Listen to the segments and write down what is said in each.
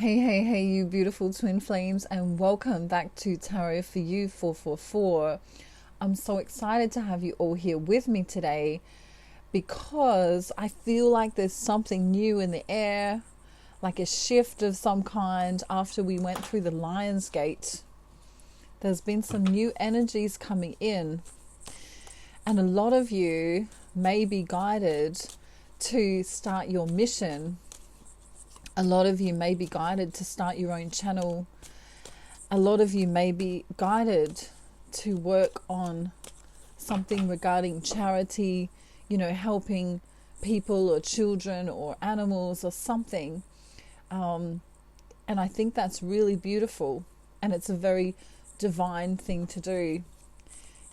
Hey, you beautiful twin flames, and welcome back to Tarot for You 444. I'm so excited to have you all here with me today because I feel like there's something new in the air, like a shift of some kind after we went through the Lion's Gate. There's been some new energies coming in, and a lot of you may be guided to start your mission. A lot of you may be guided to start your own channel. A lot of you may be guided to work on something regarding charity, helping people or children or animals or something. And I think that's really beautiful. And it's a very divine thing to do,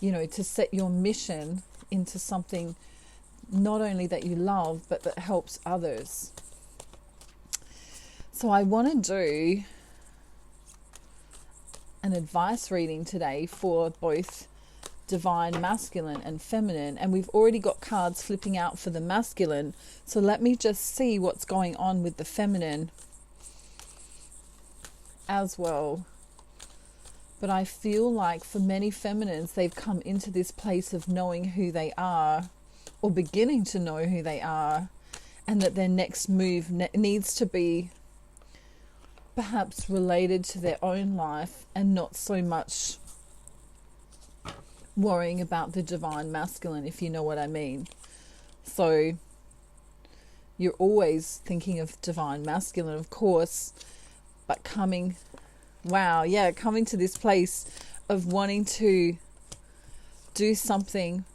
to set your mission into something not only that you love, but that helps others. So I want to do an advice reading today for both divine masculine and feminine. And we've already got cards flipping out for the masculine. So let me just see what's going on with the feminine as well. But I feel like for many feminines, they've come into this place of knowing who they are, or beginning to know who they are, and that their next move needs to be perhaps related to their own life and not so much worrying about the divine masculine, if you know what I mean. So you're always thinking of divine masculine, of course, but coming to this place of wanting to do something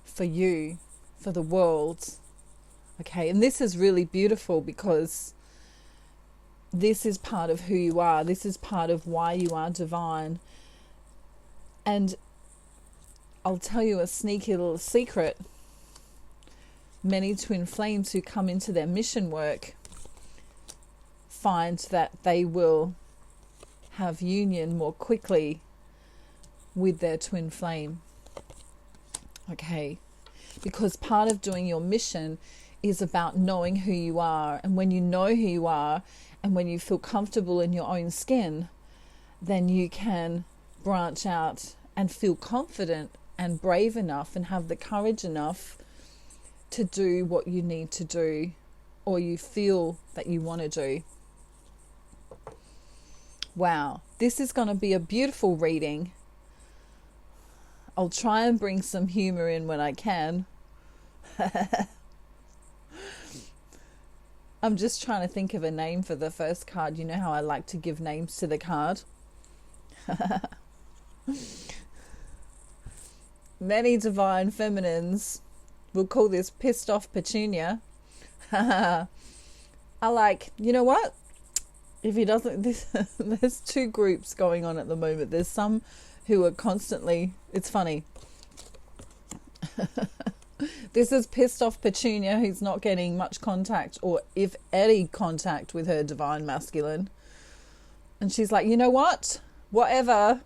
for you, for the world. Okay, and this is really beautiful because this is part of who you are. This is part of why you are divine. And I'll tell you a sneaky little secret. Many twin flames who come into their mission work find that they will have union more quickly with their twin flame. Okay, because part of doing your mission is about knowing who you are. And when you know who you are, and when you feel comfortable in your own skin, then you can branch out and feel confident and brave enough and have the courage enough to do what you need to do, or you feel that you want to do. Wow, this is going to be a beautiful reading. I'll try and bring some humor in when I can. I'm just trying to think of a name for the first card. You know how I like to give names to the card? Many divine feminines will call this pissed off petunia. I like, you know what? If he doesn't, there's two groups going on at the moment. There's some who are constantly, it's funny. This is pissed off Petunia, who's not getting much contact, or if any contact, with her divine masculine. And she's like, you know what? Whatever.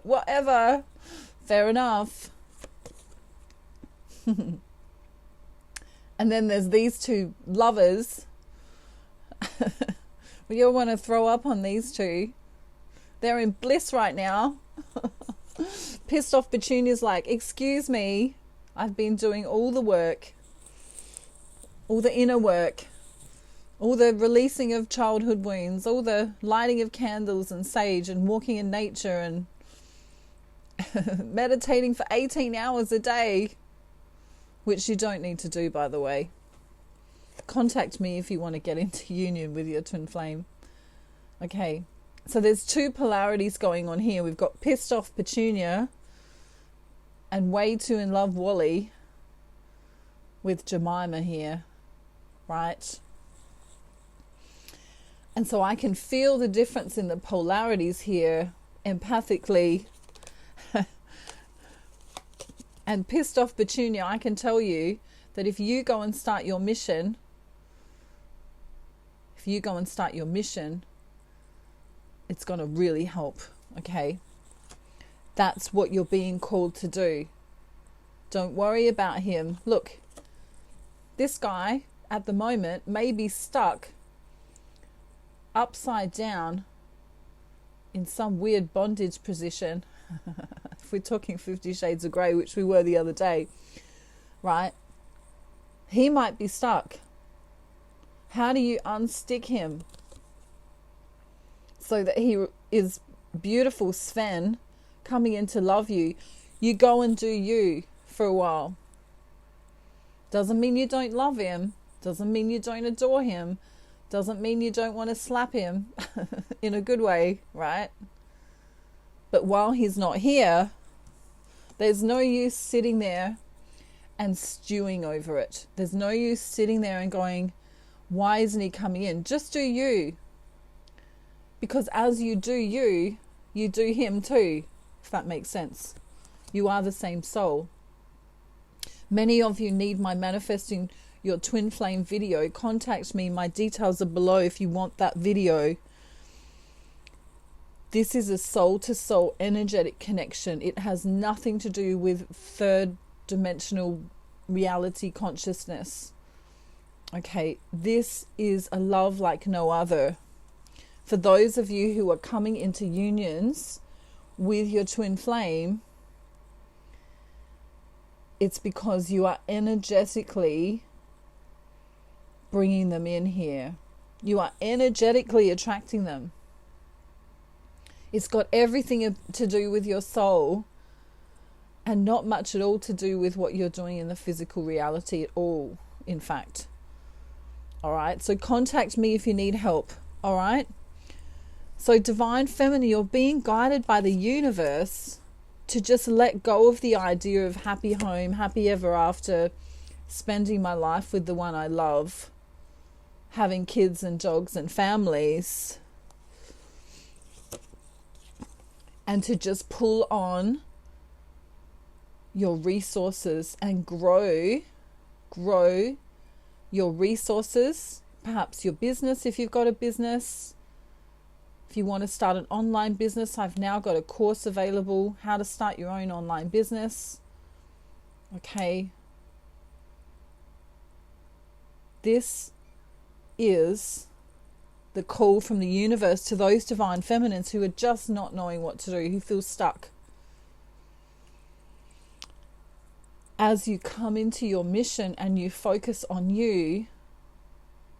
Whatever. Fair enough. And then there's these two lovers. We all want to throw up on these two. They're in bliss right now. Pissed off Petunia's like, excuse me. I've been doing all the work, all the inner work, all the releasing of childhood wounds, all the lighting of candles and sage and walking in nature and meditating for 18 hours a day, which you don't need to do, by the way. Contact me if you want to get into union with your twin flame. Okay, so there's two polarities going on here. We've got pissed off Petunia and way too in love Wally with Jemima here, right? And so I can feel the difference in the polarities here empathically. And pissed off Petunia, I can tell you that if you go and start your mission, it's going to really help, okay? That's what you're being called to do. Don't worry about him. Look, this guy at the moment may be stuck upside down in some weird bondage position. If we're talking 50 Shades of Grey, which we were the other day, right? He might be stuck. How do you unstick him so that he is beautiful Sven coming in to love you? You go and do you for a while. Doesn't mean you don't love him. Doesn't mean you don't adore him. Doesn't mean you don't want to slap him in a good way, right? But while he's not here, there's no use sitting there and stewing over it. There's no use sitting there and going, why isn't he coming in? Just do you. Because as you do you, you do him too, if that makes sense. You are the same soul. Many of you need my Manifesting Your Twin Flame video. Contact me. My details are below if you want that video. This is a soul-to-soul energetic connection. It has nothing to do with third dimensional reality consciousness. Okay, this is a love like no other. For those of you who are coming into unions with your twin flame, it's because you are energetically bringing them in here. You are energetically attracting them. It's got everything to do with your soul and not much at all to do with what you're doing in the physical reality at all, in fact. All right, so contact me if you need help. All right. So Divine Feminine, you're being guided by the universe to just let go of the idea of happy home, happy ever after, spending my life with the one I love, having kids and dogs and families, and to just pull on your resources and grow your resources, perhaps your business if you've got a business. If you want to start an online business, I've now got a course available, how to start your own online business. Okay. This is the call from the universe to those divine feminines who are just not knowing what to do, who feel stuck. As you come into your mission and you focus on you,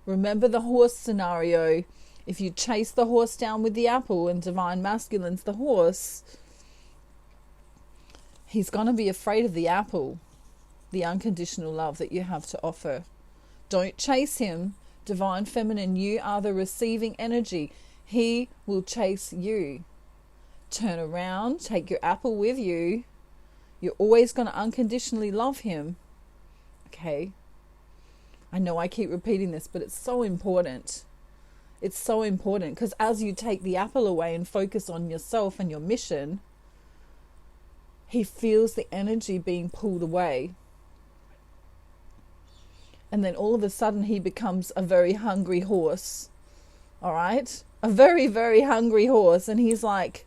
remember the horse scenario. If you chase the horse down with the apple and divine masculine's the horse, he's going to be afraid of the apple, the unconditional love that you have to offer. Don't chase him. Divine feminine, you are the receiving energy. He will chase you. Turn around, take your apple with you. You're always going to unconditionally love him. Okay. I know I keep repeating this, but it's so important. It's so important because as you take the apple away and focus on yourself and your mission, he feels the energy being pulled away. And then all of a sudden he becomes a very hungry horse. All right? A very, very hungry horse. And he's like,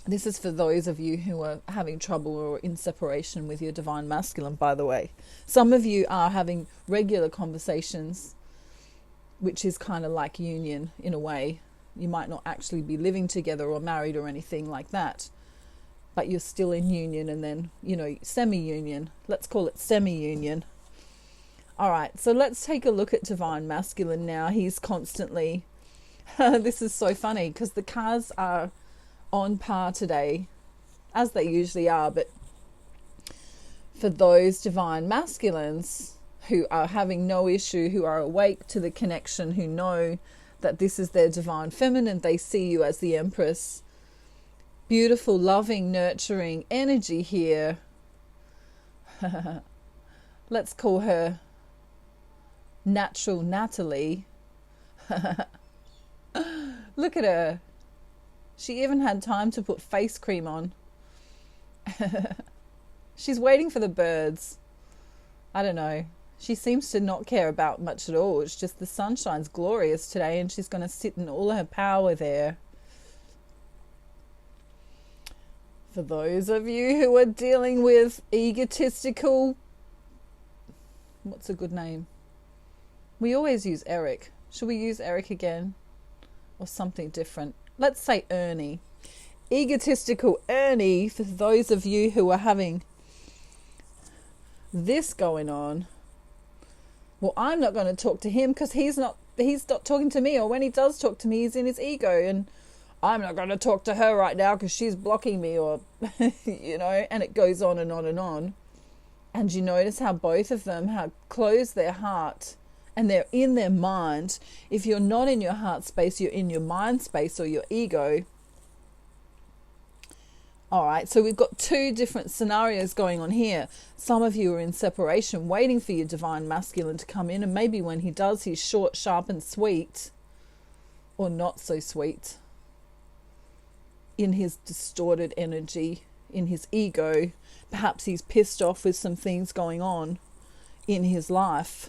this is for those of you who are having trouble or in separation with your divine masculine, by the way. Some of you are having regular conversations, which is kind of like union in a way. You might not actually be living together or married or anything like that, but you're still in union and then, semi-union. Let's call it semi-union. All right, so let's take a look at divine masculine now. He's constantly, this is so funny because the cards are on par today, as they usually are, but for those divine masculines who are having no issue, who are awake to the connection, who know that this is their divine feminine, they see you as the Empress. Beautiful, loving, nurturing energy here. Let's call her Natural Natalie. Look at her. She even had time to put face cream on. She's waiting for the birds. I don't know. She seems to not care about much at all. It's just the sunshine's glorious today and she's going to sit in all her power there. For those of you who are dealing with egotistical, what's a good name? We always use Eric. Should we use Eric again? Or something different? Let's say Ernie. Egotistical Ernie, for those of you who are having this going on. Well, I'm not going to talk to him because he's not talking to me, or when he does talk to me, he's in his ego, and I'm not going to talk to her right now because she's blocking me, or and it goes on and on and on. And you notice how both of them have closed their heart and they're in their mind. If you're not in your heart space, you're in your mind space or your ego. All right, so we've got two different scenarios going on here. Some of you are in separation, waiting for your divine masculine to come in, and maybe when he does, he's short, sharp, and sweet, or not so sweet, in his distorted energy, in his ego. Perhaps he's pissed off with some things going on in his life.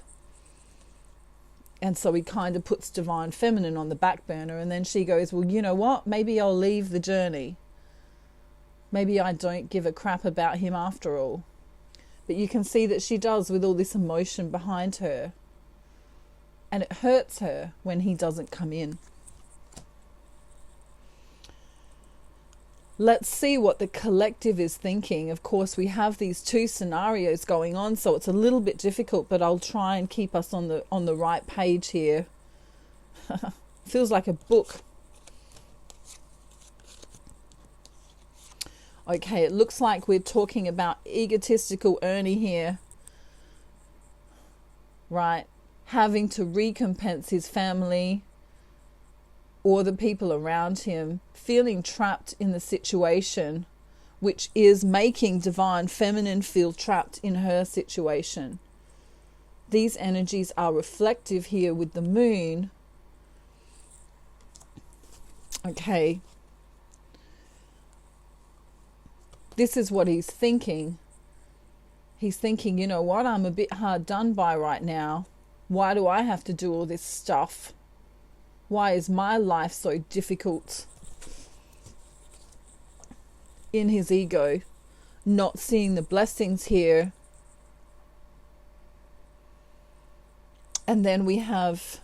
And so he kind of puts divine feminine on the back burner, and then she goes, well, you know what? Maybe I'll leave the journey. Maybe I don't give a crap about him after all. But you can see that she does with all this emotion behind her. And it hurts her when he doesn't come in. Let's see what the collective is thinking. Of course, we have these two scenarios going on, so it's a little bit difficult, but I'll try and keep us on the right page here. Feels like a book. Okay, it looks like we're talking about egotistical Ernie here, right? Having to recompense his family or the people around him, feeling trapped in the situation, which is making divine feminine feel trapped in her situation. These energies are reflective here with the moon. Okay. This is what he's thinking. He's thinking, you know what, I'm a bit hard done by right now. Why do I have to do all this stuff? Why is my life so difficult? In his ego, not seeing the blessings here. And then we have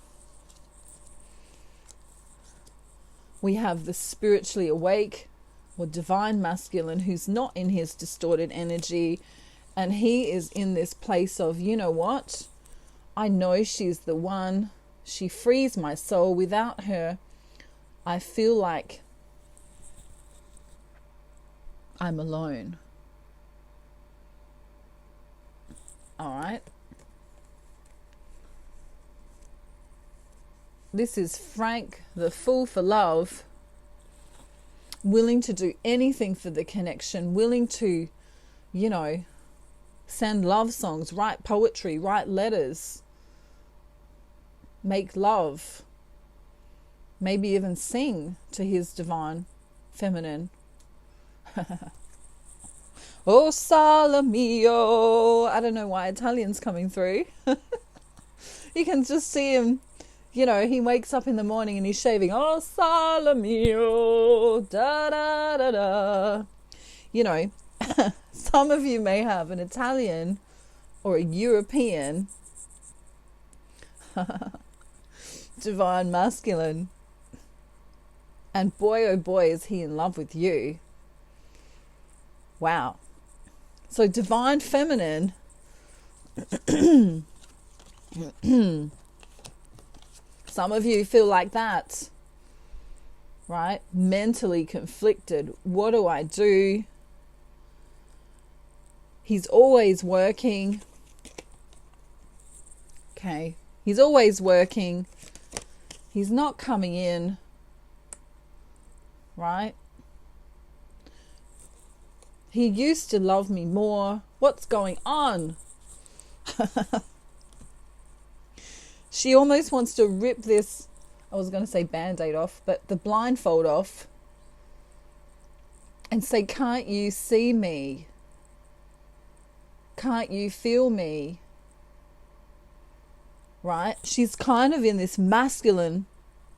the spiritually awake or divine masculine who's not in his distorted energy, and he is in this place of, you know what, I know she's the one. She frees my soul. Without her, I feel like I'm alone. All right. This is Frank, the fool for love, willing to do anything for the connection, willing to, send love songs, write poetry, write letters, make love, maybe even sing to his divine feminine. Oh, sale mio. I don't know why Italian's coming through. You can just see him. He wakes up in the morning and he's shaving. Oh, sale mio, da da da da. Some of you may have an Italian or a European divine masculine. And boy, oh boy, is he in love with you. Wow. So divine feminine some of you feel like that, right? Mentally conflicted. What do I do? He's always working. Okay. He's always working. He's not coming in, right? He used to love me more. What's going on? She almost wants to rip this, I was going to say band-aid off, but the blindfold off and say, can't you see me? Can't you feel me? Right? She's kind of in this masculine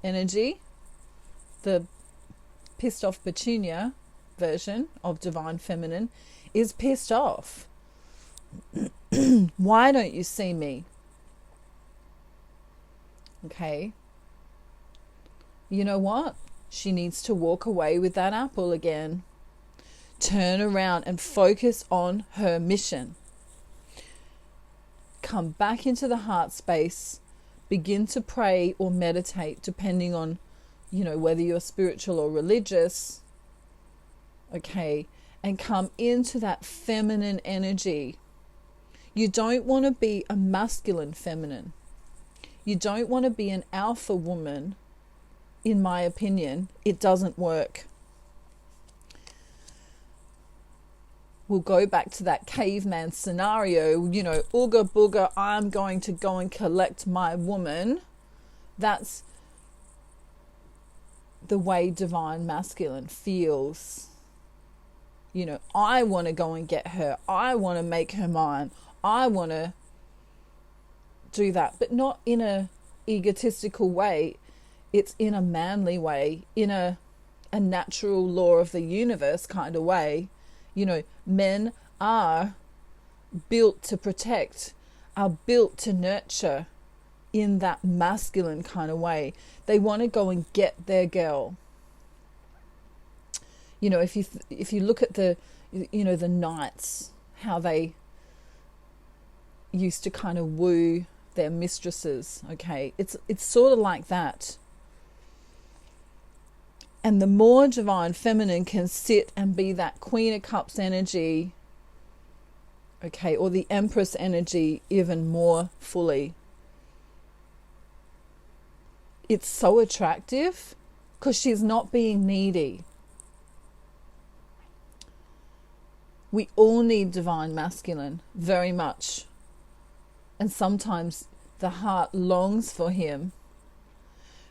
energy, the pissed off petunia version of divine feminine is pissed off. Why don't you see me? Okay. You know what? She needs to walk away with that apple again. Turn around and focus on her mission. Come back into the heart space. Begin to pray or meditate, depending on, whether you're spiritual or religious. Okay. And come into that feminine energy. You don't want to be a masculine feminine. You don't want to be an alpha woman. In my opinion, it doesn't work. We'll go back to that caveman scenario, ooga booga, I'm going to go and collect my woman. That's the way divine masculine feels. I want to go and get her. I want to make her mine. I want to do that, but not in a egotistical way. It's in a manly way, in a natural law of the universe kind of way. Men are built to protect, are built to nurture in that masculine kind of way. They want to go and get their girl. If you look at the knights, how they used to kind of woo their mistresses, okay? It's sort of like that. And the more divine feminine can sit and be that Queen of Cups energy, okay, or the Empress energy even more fully, it's so attractive because she's not being needy. We all need divine masculine, very much. And sometimes the heart longs for him.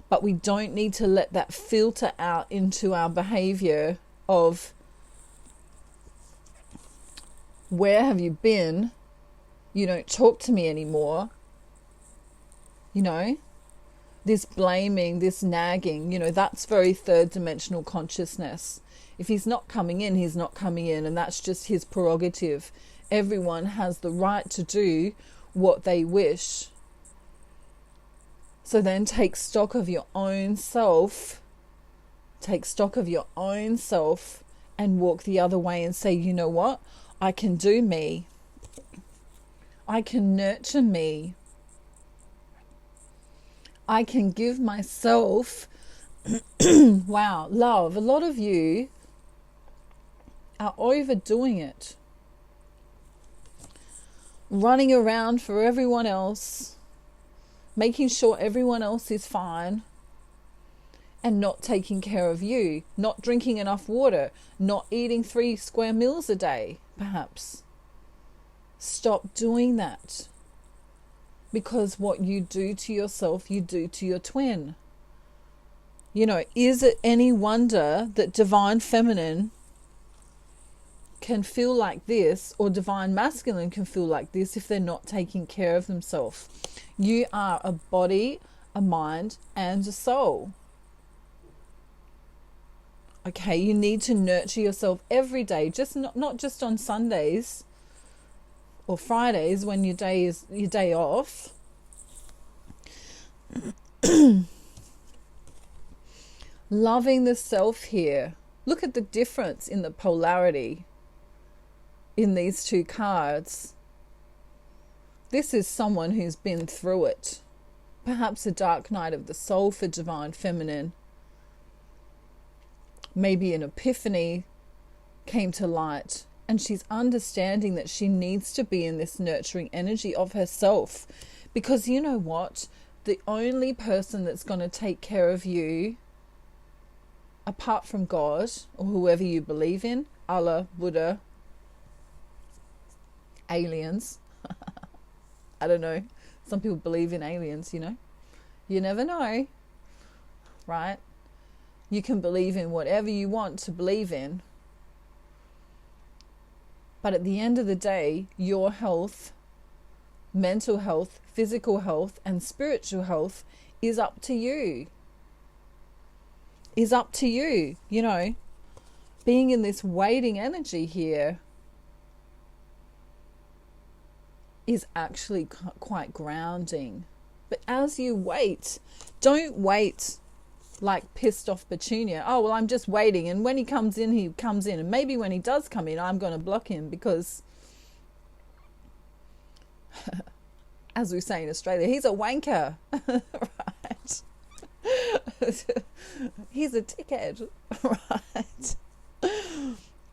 But we don't need to let that filter out into our behavior of, where have you been? You don't talk to me anymore. This blaming, this nagging, that's very third dimensional consciousness. If he's not coming in, he's not coming in, and that's just his prerogative. Everyone has the right to do what they wish. So then take stock of your own self. Take stock of your own self and walk the other way and say, you know what? I can do me. I can nurture me. I can give myself, wow, love. A lot of you are overdoing it. Running around for everyone else, making sure everyone else is fine, and not taking care of you, not drinking enough water, not eating 3 square meals a day, perhaps. Stop doing that. Because what you do to yourself, you do to your twin. Is it any wonder that divine feminine can feel like this, or divine masculine can feel like this, if they're not taking care of themselves? You are a body, a mind, and a soul. Okay, you need to nurture yourself every day, just not just on Sundays or Fridays when your day is your day off. Loving the self here. Look at the difference in the polarity in these 2 cards. This is someone who's been through it. Perhaps a dark night of the soul for divine feminine. Maybe an epiphany came to light, and she's understanding that she needs to be in this nurturing energy of herself. Because you know what? The only person that's going to take care of you, apart from God or whoever you believe in, Allah, Buddha, aliens, I don't know. Some people believe in aliens, You never know, right? You can believe in whatever you want to believe in. But at the end of the day, your health, mental health, physical health, and spiritual health is up to you. Is up to you, Being in this waiting energy here is actually quite grounding. But as you wait, don't wait like pissed off Petunia. Oh, well, I'm just waiting. And when he comes in, he comes in. And maybe when he does come in, I'm going to block him because, as we say in Australia, he's a wanker. Right? He's a dickhead. Right?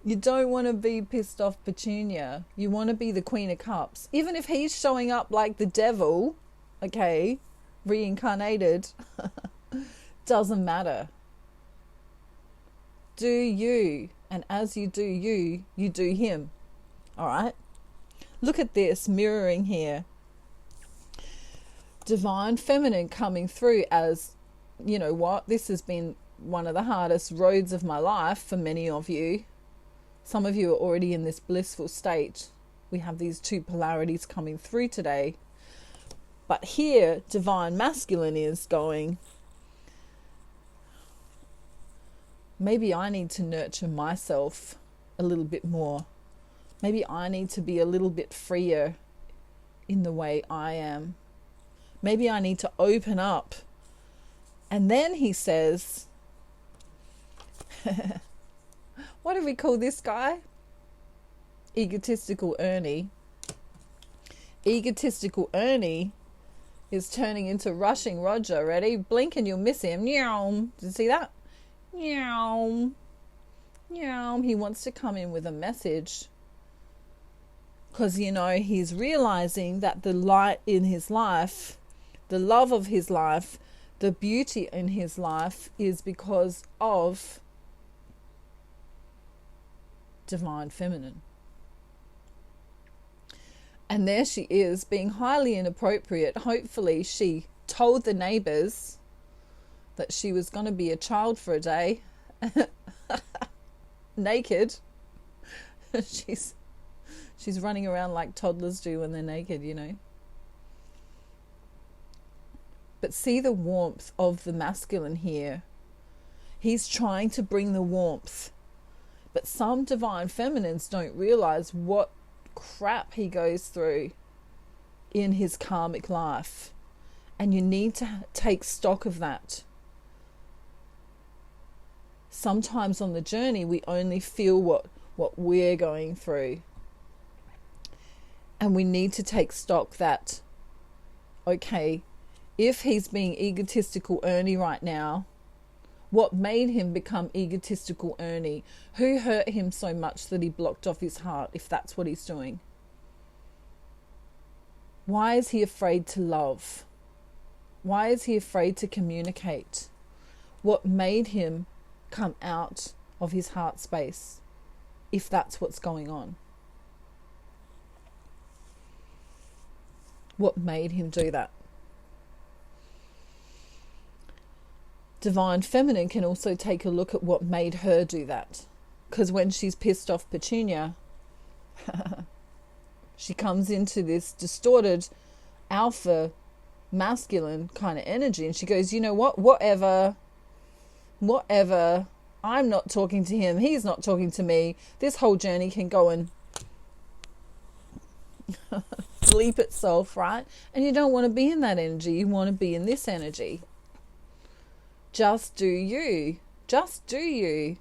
You don't want to be pissed off Petunia. You want to be the Queen of Cups. Even if he's showing up like the devil, okay, reincarnated, doesn't matter. Do you. And as you do you, you do him. All right? Look at this mirroring here. Divine Feminine coming through as, you know what, this has been one of the hardest roads of my life for many of you. Some of you are already in this blissful state. We have these two polarities coming through today. But here, Divine Masculine is going, maybe I need to nurture myself a little bit more. Maybe I need to be a little bit freer in the way I am. Maybe I need to open up. And then he says, what do we call this guy? Egotistical Ernie. Egotistical Ernie is turning into Rushing Roger. Ready? Blink and you'll miss him. Meow. Did you see that? Meow. Meow. He wants to come in with a message. Because, you know, he's realizing that the light in his life, the love of his life, the beauty in his life is because of Divine Feminine. And there she is, being highly inappropriate. Hopefully she told the neighbours that she was going to be a child for a day. Naked. She's running around like toddlers do when they're naked, you know. But see the warmth of the masculine here. He's trying to bring the warmth. But some Divine Feminines don't realize what crap he goes through in his karmic life. And you need to take stock of that. Sometimes on the journey, we only feel what we're going through. And we need to take stock that, okay, if he's being egotistical Ernie right now, what made him become egotistical Ernie? Who hurt him so much that he blocked off his heart, if that's what he's doing? Why is he afraid to love? Why is he afraid to communicate? What made him come out of his heart space, if that's what's going on? What made him do that? Divine Feminine can also take a look at what made her do that. Because when she's pissed off Petunia, she comes into this distorted alpha masculine kind of energy, and she goes, you know what, whatever, I'm not talking to him, he's not talking to me, this whole journey can go and sleep itself, right? And you don't want to be in that energy, you want to be in this energy. Just do you. Just do you.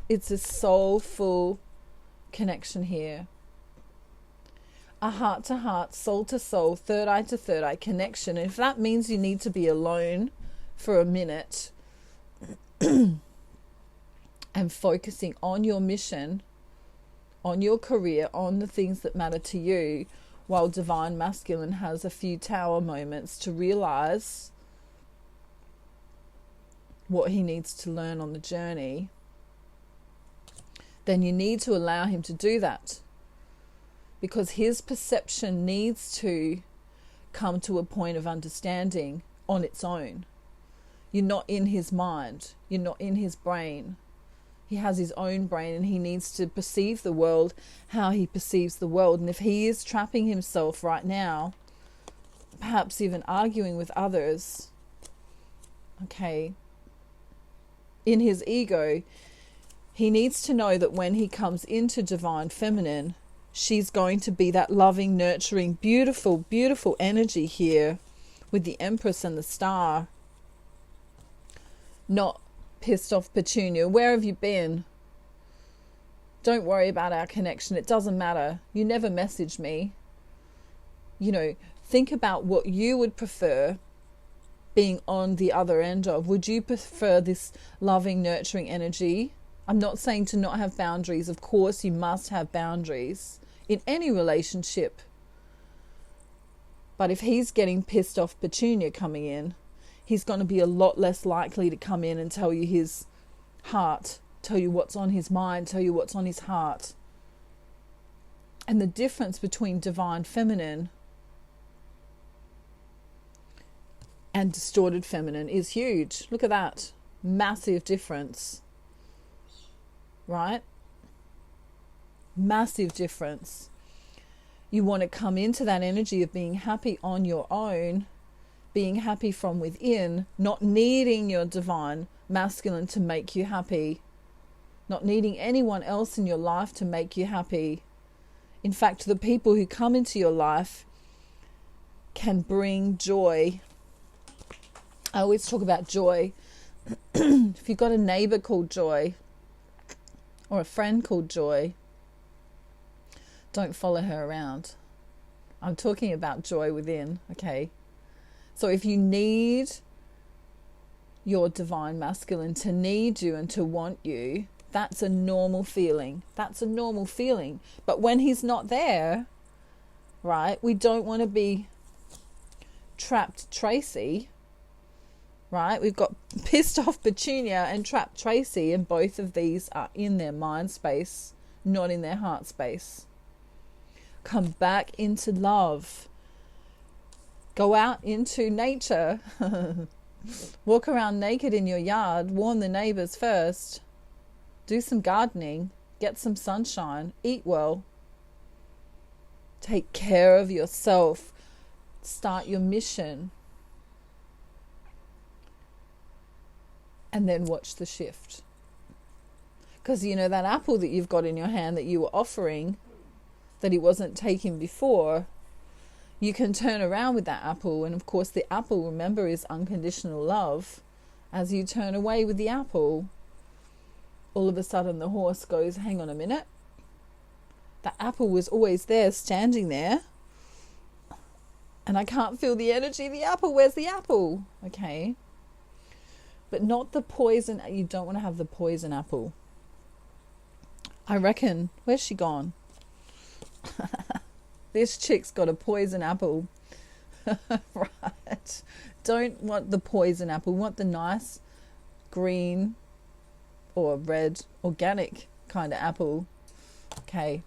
It's a soulful connection here. A heart to heart, soul to soul, third eye to third eye connection. And if that means you need to be alone for a minute and focusing on your mission, on your career, on the things that matter to you, while Divine Masculine has a few tower moments to realize what he needs to learn on the journey, then you need to allow him to do that, because his perception needs to come to a point of understanding on its own. You're not in his mind, you're not in his brain. He has his own brain, and he needs to perceive the world how he perceives the world. And if he is trapping himself right now, perhaps even arguing with others, okay, in his ego, he needs to know that when he comes into Divine Feminine, she's going to be that loving, nurturing, beautiful, beautiful energy here with the Empress and the Star. Not pissed off Petunia. Where have you been? Don't worry about our connection. It doesn't matter. You never messaged me. You know, think about what you would prefer being on the other end of. Would you prefer this loving, nurturing energy? I'm not saying to not have boundaries. Of course, you must have boundaries in any relationship. But if he's getting pissed off Petunia coming in, he's going to be a lot less likely to come in and tell you his heart, tell you what's on his mind, tell you what's on his heart. And the difference between divine feminine and distorted feminine is huge. Look at that. Massive difference. Right? Massive difference. You want to come into that energy of being happy on your own, being happy from within, not needing your divine masculine to make you happy, not needing anyone else in your life to make you happy. In fact, the people who come into your life can bring joy. I always talk about joy. If you've got a neighbor called Joy or a friend called Joy, don't follow her around. I'm talking about joy within, okay? So if you need your divine masculine to need you and to want you, that's a normal feeling. That's a normal feeling. But when he's not there, right, we don't want to be trapped Tracy, right? We've got pissed off Petunia and trapped Tracy, and both of these are in their mind space, not in their heart space. Come back into love. Go out into nature. Walk around naked in your yard. Warn the neighbors first. Do some gardening. Get some sunshine. Eat well. Take care of yourself. Start your mission. And then watch the shift. Because you know that apple that you've got in your hand that you were offering, that he wasn't taking before, you can turn around with that apple. And of course the apple, remember, is unconditional love. As you turn away with the apple, all of a sudden the horse goes, hang on a minute, that apple was always there, standing there, and I can't feel the energy of the apple. Where's the apple? Okay. But not the poison. You don't want to have the poison apple. I reckon, where's she gone? This chick's got a poison apple. Right. Don't want the poison apple. We want the nice green or red organic kind of apple. Okay.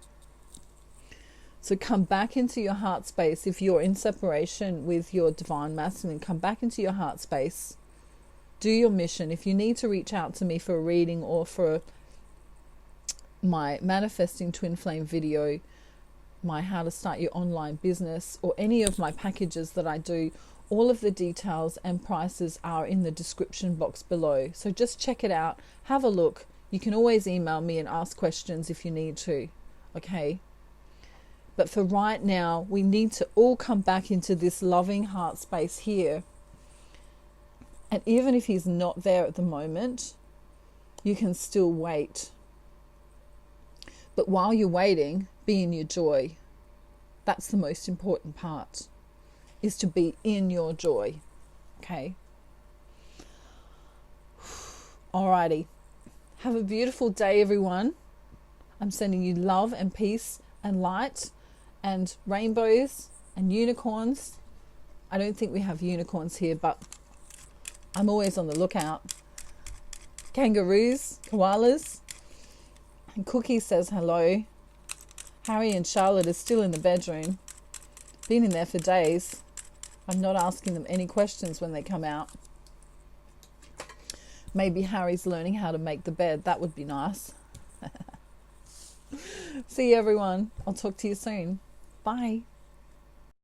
So come back into your heart space. If you're in separation with your divine masculine, come back into your heart space. Do your mission. If you need to reach out to me for a reading or for my manifesting twin flame video, my how to start your online business, or any of my packages that I do, all of the details and prices are in the description box below. So just check it out. Have a look. You can always email me and ask questions if you need to. Okay. But for right now, we need to all come back into this loving heart space here. And even if he's not there at the moment, you can still wait. But while you're waiting, be in your joy. That's the most important part, is to be in your joy. Okay? Alrighty. Have a beautiful day, everyone. I'm sending you love and peace and light and rainbows and unicorns. I don't think we have unicorns here, but I'm always on the lookout. Kangaroos, koalas. And Cookie says hello. Harry and Charlotte are still in the bedroom. Been in there for days. I'm not asking them any questions when they come out. Maybe Harry's learning how to make the bed. That would be nice. See you, everyone. I'll talk to you soon. Bye.